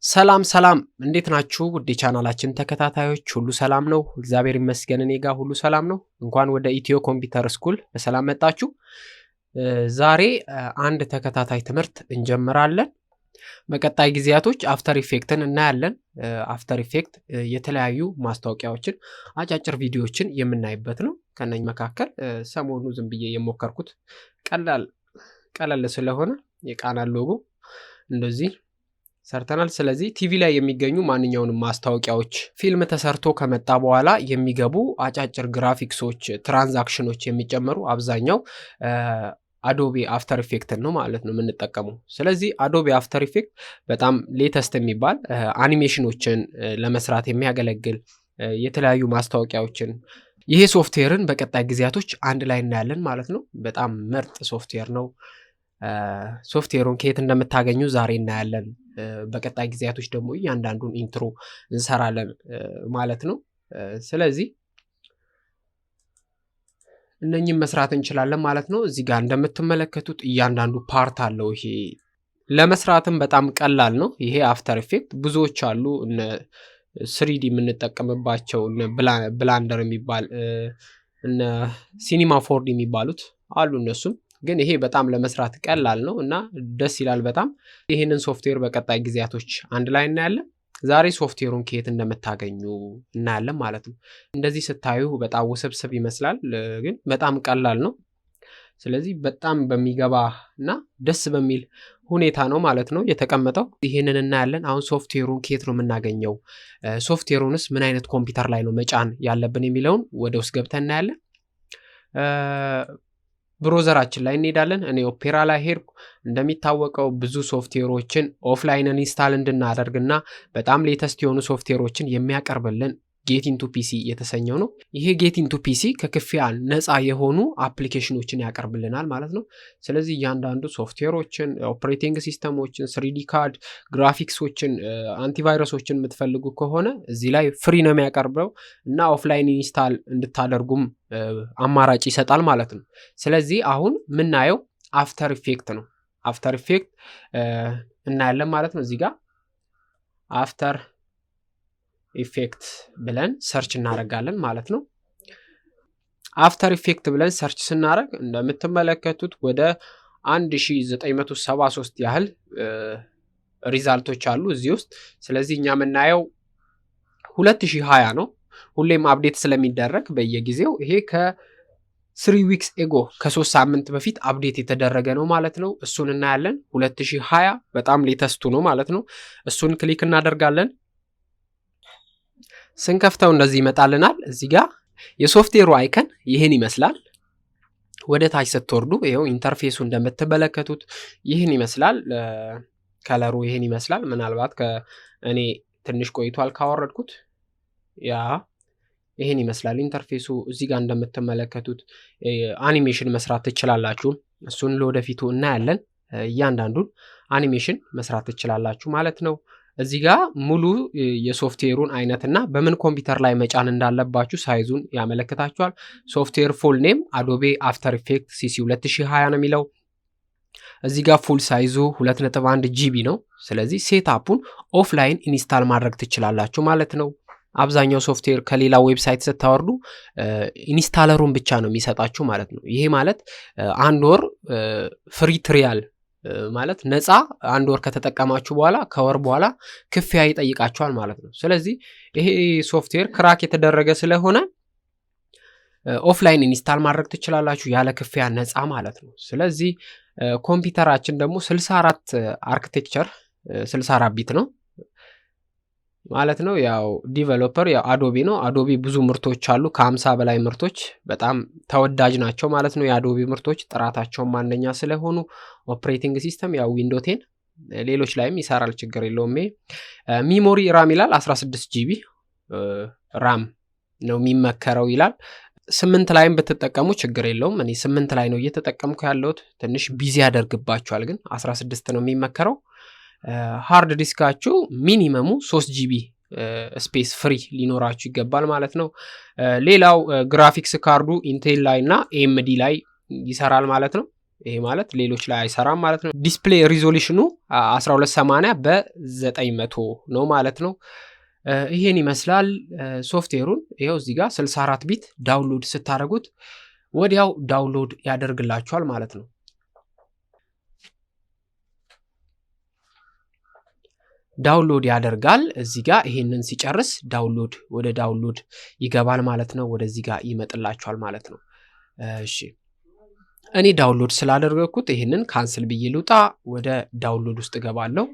ሰላም ሰላም እንዴት ናችሁ? ውድ ቻናላችን ተከታታዮች ሁሉ ሰላም ነው? እግዚአብሔር ይመስገን እኔ ጋር ሁሉ ሰላም ነው። እንኳን ወደ ኢትዮ ኮምፒውተር ስኩል በሰላም መጣችሁ። ዛሬ አንድ ተከታታይ ትምህርት እንጀምራለን። በቀጣይ ጊዜያቶች አፍተር ኢፌክትን እናያለን። አፍተር ኢፌክት የተለያዩ ማስታወቂያዎችን፣ አጫጭር ቪዲዮዎችን የምናይበት ነው። ከነኝ መካከል ሰሞኑ ዝም ብዬ የሞከርኩት ቀላል ስለሆነ የቃናል ሎጎ እንደዚህ ሰርተናል። ስለዚህ ቲቪ ላይ የሚገኙ ማንኛውንም ማስታወቂያዎች ፊልም ተሰርቶ ከመጣ በኋላ የሚገቡ አጫጭር ግራፊክሶች፣ ትራንዛክሽኖች የሚጨመሩ አብዛኛው አዶቤ አፍተር ኢፌክትን ነው ማለት ነው የምንጠቀመው። ስለዚህ አዶቤ አፍተር ኢፌክት በጣም ሌተስት የሚባል አኒሜሽኖችን ለመስራት የሚያገለግል የተለያዩ ማስታወቂያዎችን ይሄ ሶፍትዌርን በቀጣይ ጊዜያቶች አንድ ላይ እናያለን ማለት ነው። በጣም ምርጥ ሶፍትዌር ነው። ሶፍትዌሩን ከየት እንደምታገኙ ዛሬ እናያለን። በቀጣይ ጊዜያቶች ደግሞ እያንዳንዱን ኢንትሮ እንሰራለን ማለት ነው። ስለዚህ እነኚህን መስራት እንችላለን ማለት ነው። እዚህ ጋር እንደምትመለከቱት እያንዳንዱ ፓርት አለው። ይሄ ለመስራትም በጣም ቀላል ነው። ይሄ አፍተር ኢፌክት ብዙዎች አሉ። እነ ስሪዲ የምንጠቀምባቸው እነ ብላንደር የሚባል እነ ሲኒማ ፎርዲ የሚባሉት አሉ። እነሱም ግን ይሄ በጣም ለመስራት ቀላል ነው እና ደስ ይላል በጣም። ይሄንን ሶፍትዌር በቀጣይ ጊዜያቶች አንድ ላይ እናያለን። ዛሬ ሶፍትዌሩን ከየት እንደምታገኙ እናያለን ማለት ነው። እንደዚህ ስታዩ በጣም ውስብስብ ይመስላል፣ ግን በጣም ቀላል ነው። ስለዚህ በጣም በሚገባ እና ደስ በሚል ሁኔታ ነው ማለት ነው የተቀመጠው። ይሄንን እናያለን። አሁን ሶፍትዌሩን ከየት ነው የምናገኘው፣ ሶፍትዌሩንስ ምን አይነት ኮምፒውተር ላይ ነው መጫን ያለብን የሚለውን ወደ ውስጥ ገብተን እናያለን። ብሮዘራችን ላይ እንሄዳለን። እኔ ኦፔራ ላይ ሄድኩ። እንደሚታወቀው ብዙ ሶፍትዌሮችን ኦፍላይን ኢንስታል እንድናደርግና በጣም ሌተስት የሆኑ ሶፍትዌሮችን የሚያቀርብልን ጌት ኢንቱ ፒሲ የተሰኘው ነው። ይሄ ጌት ኢንቱ ፒሲ ከክፍያ ነፃ የሆኑ አፕሊኬሽኖችን ያቀርብልናል ማለት ነው። ስለዚህ እያንዳንዱ ሶፍትዌሮችን፣ ኦፕሬቲንግ ሲስተሞችን፣ ስሪዲ ካርድ፣ ግራፊክሶችን፣ አንቲቫይረሶችን የምትፈልጉ ከሆነ እዚህ ላይ ፍሪ ነው የሚያቀርበው እና ኦፍላይን ኢንስታል እንድታደርጉም አማራጭ ይሰጣል ማለት ነው። ስለዚህ አሁን የምናየው አፍተር ኢፌክት ነው። አፍተር ኢፌክት እናያለን ማለት ነው። እዚህ ጋር አፍተር ኢፌክት ብለን ሰርች እናደርጋለን ማለት ነው። አፍተር ኢፌክት ብለን ሰርች ስናደርግ እንደምትመለከቱት ወደ 1973 ያህል ሪዛልቶች አሉ እዚህ ውስጥ። ስለዚህ እኛ የምናየው 2020 ነው። ሁሌም አፕዴት ስለሚደረግ በየጊዜው ይሄ ከ3 ዊክስ ኤጎ ከ3 ሳምንት በፊት አፕዴት የተደረገ ነው ማለት ነው። እሱን እናያለን። 2020 በጣም ሌተስቱ ነው ማለት ነው። እሱን ክሊክ እናደርጋለን። ስንከፍተው እንደዚህ ይመጣልናል። እዚህ ጋር የሶፍትዌሩ አይከን ይህን ይመስላል። ወደ ታች ስትወርዱ ይኸው ኢንተርፌሱ እንደምትመለከቱት ይህን ይመስላል። ከለሩ ይህን ይመስላል። ምናልባት ከእኔ ትንሽ ቆይቷል ካወረድኩት። ያ ይህን ይመስላል ኢንተርፌሱ። እዚህ ጋር እንደምትመለከቱት አኒሜሽን መስራት ትችላላችሁ። እሱን ለወደፊቱ እናያለን። እያንዳንዱን አኒሜሽን መስራት ትችላላችሁ ማለት ነው። እዚህ ጋር ሙሉ የሶፍትዌሩን አይነትና በምን ኮምፒውተር ላይ መጫን እንዳለባችሁ ሳይዙን ያመለክታችኋል። ሶፍትዌር ፉል ኔም አዶቤ አፍተር ኢፌክት ሲሲ 2020 ነው የሚለው። እዚህ ጋር ፉል ሳይዙ 2.1 ጂቢ ነው። ስለዚህ ሴትአፑን ኦፍላይን ኢንስታል ማድረግ ትችላላችሁ ማለት ነው። አብዛኛው ሶፍትዌር ከሌላ ዌብሳይት ስታወርዱ ኢንስታለሩን ብቻ ነው የሚሰጣችሁ ማለት ነው። ይሄ ማለት አንድ ወር ፍሪ ትሪያል ማለት ነፃ አንድ ወር ከተጠቀማችሁ በኋላ ከወር በኋላ ክፍያ ይጠይቃችኋል ማለት ነው። ስለዚህ ይሄ ሶፍትዌር ክራክ የተደረገ ስለሆነ ኦፍላይን ኢንስታል ማድረግ ትችላላችሁ ያለ ክፍያ ነፃ ማለት ነው። ስለዚህ ኮምፒውተራችን ደግሞ 64 አርኪቴክቸር 64 ቢት ነው ማለት ነው። ያው ዲቨሎፐር ያው አዶቤ ነው። አዶቤ ብዙ ምርቶች አሉ፣ ከ50 በላይ ምርቶች በጣም ተወዳጅ ናቸው ማለት ነው። የአዶቤ ምርቶች ጥራታቸውም አንደኛ ስለሆኑ ኦፕሬቲንግ ሲስተም ያው ዊንዶ 10 ሌሎች ላይም ይሰራል፣ ችግር የለውም። ሚሞሪ ራም ይላል 16 ጂቢ ራም ነው የሚመከረው ይላል። 8 ላይም ብትጠቀሙ ችግር የለውም። እኔ 8 ላይ ነው እየተጠቀምኩ ያለሁት። ትንሽ ቢዚ ያደርግባችኋል፣ ግን 16 ነው የሚመከረው። ሃርድ ዲስካችሁ ሚኒመሙ 3 ጂቢ ስፔስ ፍሪ ሊኖራችሁ ይገባል ማለት ነው። ሌላው ግራፊክስ ካርዱ ኢንቴል ላይ እና ኤምዲ ላይ ይሰራል ማለት ነው። ይሄ ማለት ሌሎች ላይ አይሰራም ማለት ነው። ዲስፕሌይ ሪዞሉሽኑ 1280 በ900 ነው ማለት ነው። ይሄን ይመስላል ሶፍትዌሩን። ይሄው እዚህ ጋር 64 ቢት ዳውንሎድ ስታደርጉት ወዲያው ዳውንሎድ ያደርግላችኋል ማለት ነው። ዳውንሎድ ያደርጋል እዚህ ጋር። ይሄንን ሲጨርስ ዳውንሎድ ወደ ዳውንሎድ ይገባል ማለት ነው። ወደዚህ ጋር ይመጥላችኋል ማለት ነው። እሺ እኔ ዳውንሎድ ስላደረግኩት ይሄንን ካንስል ብዬ ልውጣ። ወደ ዳውንሎድ ውስጥ ገባለሁ።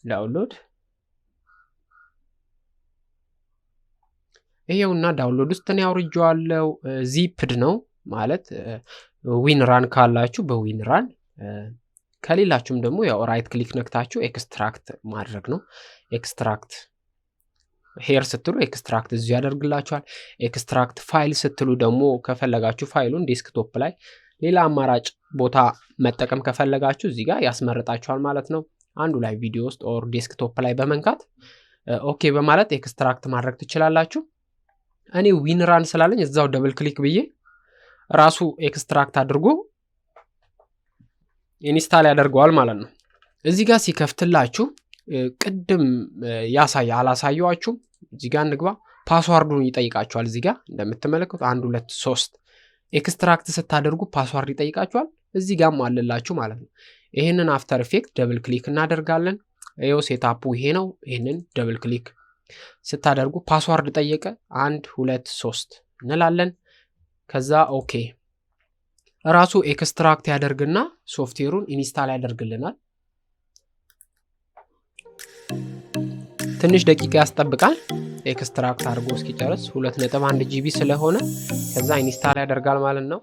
ዳውንሎድ ይሄውና ዳውንሎድ ውስጥ ነው ያወርጄዋለሁ። ዚፕድ ነው ማለት ዊን ራን ካላችሁ በዊን ራን ከሌላችሁም ደግሞ ያው ራይት ክሊክ ነክታችሁ ኤክስትራክት ማድረግ ነው። ኤክስትራክት ሄር ስትሉ ኤክስትራክት እዚሁ ያደርግላችኋል። ኤክስትራክት ፋይል ስትሉ ደግሞ ከፈለጋችሁ ፋይሉን ዴስክቶፕ ላይ ሌላ አማራጭ ቦታ መጠቀም ከፈለጋችሁ እዚህ ጋር ያስመርጣችኋል ማለት ነው። አንዱ ላይ ቪዲዮ ውስጥ ኦር ዴስክቶፕ ላይ በመንካት ኦኬ በማለት ኤክስትራክት ማድረግ ትችላላችሁ። እኔ ዊን ራን ስላለኝ እዛው ደብል ክሊክ ብዬ ራሱ ኤክስትራክት አድርጎ ኢንስታል ያደርገዋል ማለት ነው። እዚህ ጋር ሲከፍትላችሁ ቅድም አላሳየዋችሁ። እዚህ ጋር እንግባ። ፓስዋርዱን ይጠይቃችኋል። እዚህ ጋር እንደምትመለከቱት 1 2 3 ኤክስትራክት ስታደርጉ ፓስዋርድ ይጠይቃችኋል። እዚህ ጋርም አለላችሁ ማለት ነው። ይሄንን አፍተር ኢፌክት ደብል ክሊክ እናደርጋለን። ይሄው ሴታፑ ይሄ ነው። ይሄንን ደብል ክሊክ ስታደርጉ ፓስዋርድ ጠየቀ። 1 2 3 እንላለን። ከዛ ኦኬ ራሱ ኤክስትራክት ያደርግና ሶፍትዌሩን ኢንስታል ያደርግልናል። ትንሽ ደቂቃ ያስጠብቃል ኤክስትራክት አድርጎ እስኪጨርስ 2.1 ጂቢ ስለሆነ ከዛ ኢንስታል ያደርጋል ማለት ነው።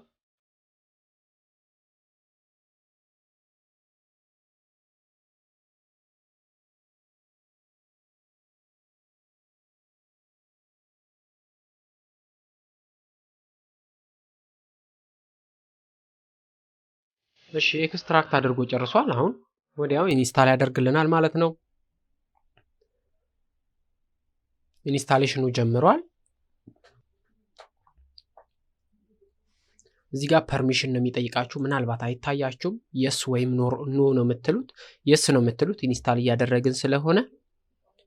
እሺ ኤክስትራክት አድርጎ ጨርሷል። አሁን ወዲያው ኢንስታል ያደርግልናል ማለት ነው። ኢንስታሌሽኑ ጀምሯል። እዚህ ጋር ፐርሚሽን ነው የሚጠይቃችሁ። ምናልባት አይታያችሁም። የስ ወይም ኖ ነው የምትሉት። የስ ነው የምትሉት ኢንስታል እያደረግን ስለሆነ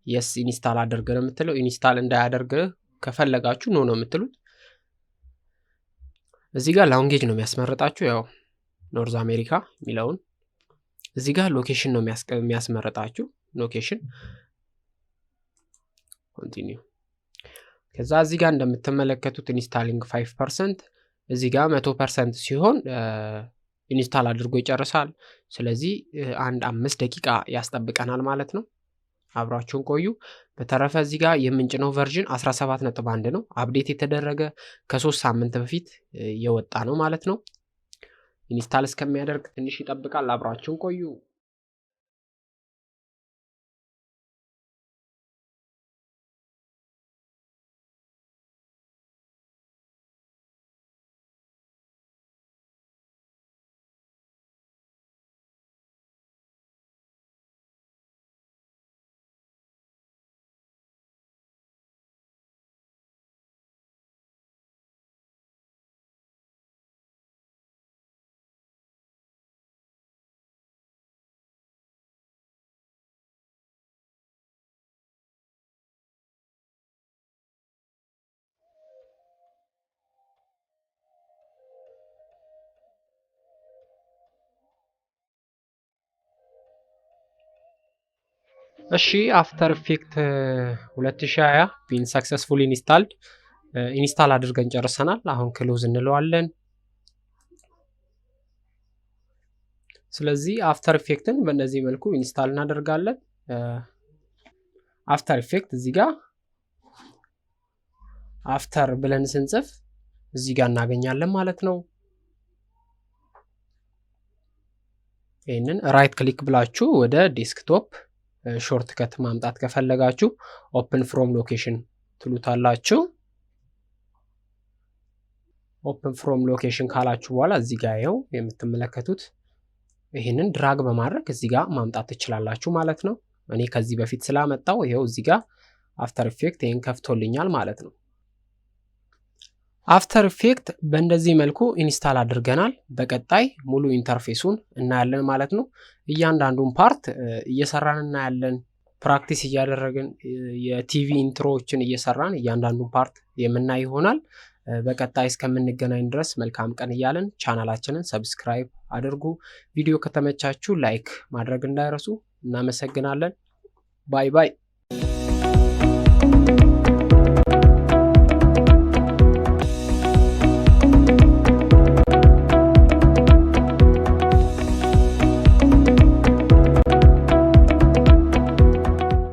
የስ ኢንስታል አድርገ ነው የምትለው። ኢንስታል እንዳያደርግ ከፈለጋችሁ ኖ ነው የምትሉት። እዚህ ጋር ላንጉዌጅ ነው የሚያስመርጣችሁ። ያው ኖርዝ አሜሪካ የሚለውን እዚህ ጋር ሎኬሽን ነው የሚያስመርጣችሁ። ሎኬሽን ኮንቲኒው። ከዛ እዚህ ጋር እንደምትመለከቱት ኢንስታሊንግ 5% እዚህ ጋር 100% ሲሆን ኢንስታል አድርጎ ይጨርሳል። ስለዚህ 5 ደቂቃ ያስጠብቀናል ማለት ነው። አብራችሁን ቆዩ። በተረፈ እዚህ ጋር የምንጭነው ቨርዥን 17.1 ነው። አፕዴት የተደረገ ከ3 ሳምንት በፊት የወጣ ነው ማለት ነው። ኢንስታል እስከሚያደርግ ትንሽ ይጠብቃል። አብራችሁን ቆዩ። እሺ አፍተር ኢፌክት 2020 ቢን ሰክሰስፉሊ ኢንስታልድ ኢንስታል አድርገን ጨርሰናል። አሁን ክሎዝ እንለዋለን። ስለዚህ አፍተር ኢፌክትን በእነዚህ መልኩ ኢንስታል እናደርጋለን። አፍተር ኢፌክት እዚህ ጋር አፍተር ብለን ስንጽፍ እዚህ ጋር እናገኛለን ማለት ነው። ይሄንን ራይት ክሊክ ብላችሁ ወደ ዴስክቶፕ ሾርት ከት ማምጣት ከፈለጋችሁ ኦፕን ፍሮም ሎኬሽን ትሉታላችሁ። ኦፕን ፍሮም ሎኬሽን ካላችሁ በኋላ እዚህ ጋር ይኸው የምትመለከቱት ይሄንን ድራግ በማድረግ እዚህ ጋር ማምጣት ትችላላችሁ ማለት ነው። እኔ ከዚህ በፊት ስላመጣው ይኸው እዚህ ጋር አፍተር ኢፌክት ይሄን ከፍቶልኛል ማለት ነው። አፍተር ኢፌክት በእንደዚህ መልኩ ኢንስታል አድርገናል። በቀጣይ ሙሉ ኢንተርፌሱን እናያለን ማለት ነው። እያንዳንዱን ፓርት እየሰራን እናያለን። ፕራክቲስ እያደረግን የቲቪ ኢንትሮዎችን እየሰራን እያንዳንዱን ፓርት የምናይ ይሆናል። በቀጣይ እስከምንገናኝ ድረስ መልካም ቀን እያለን ቻናላችንን ሰብስክራይብ አድርጉ። ቪዲዮ ከተመቻችሁ ላይክ ማድረግ እንዳይረሱ። እናመሰግናለን። ባይ ባይ።